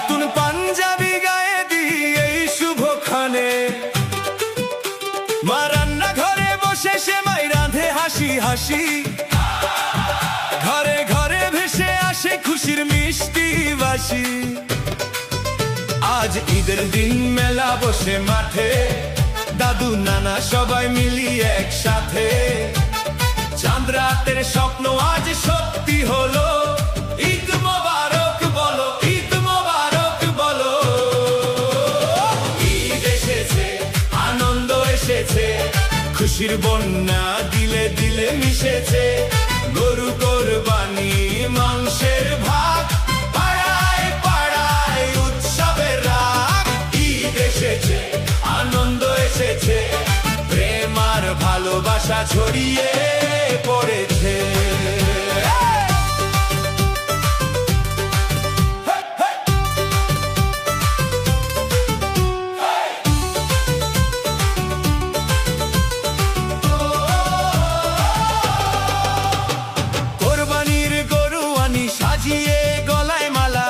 নতুন পাঞ্জাবি গায়ে দিই এই শুভক্ষণে, মা রান্না ঘরে বসে সেমাই রাঁধে হাসি হাসি, ঘরে ঘরে ভেসে আসে খুশির মিষ্টি বাসি। আজ ঈদের দিন মেলা বসে মাঠে, দাদু নানা সবাই মিলিয়ে একসাথে, চাঁদ রাতের স্বপ্ন আজ সত্যি হলো। ঈদ মোবারক বলো, ঈদ মোবারক বলো। ঈদ এসেছে, আনন্দ এসেছে, খুশির বন্যা দিলে দিলে মিশেছে। গরু কোরবানি, মাংসের ভাগ, পাড়ায় পাড়ায় উৎসবের রাগ। ঈদ এসেছে, আনন্দ এসেছে, প্রেম আর ভালোবাসা ছড়িয়ে পড়েছে। কোরবানির গরু আনি সাজিয়ে গলায় মালা,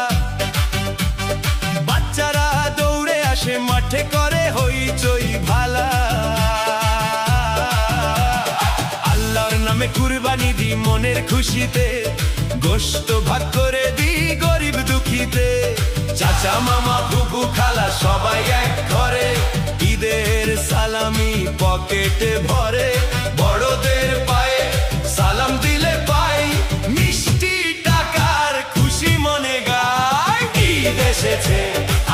বাচ্চারা দৌড়ে আসে মাঠে করে হইচই ভালা। আল্লাহর নামে কুরবানি দি মনের খুশিতে, গোশত ভাগ করে দি গরিব দুঃখীতে। চাচা মামা ফুফু খালা সবাই এক ঘরে, ঈদের সালামি পকেটে ভরে। বড়দের পায়ে সালাম দিলে পাই মিষ্টি টাকার খুশি মনে গায়। ঈদ এসেছে,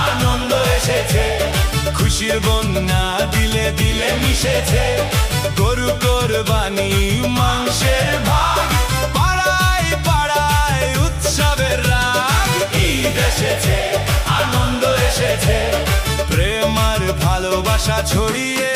আনন্দ এসেছে, খুশির বন্যা দিলে দিলে মিশেছে। গরু কোরবানি, মাংসের ভাগ, পাড়ায় পাড়ায় উৎসবের রাগ। ঈদ এসেছে, আনন্দ এসেছে, প্রেম আর ভালোবাসা ছড়িয়ে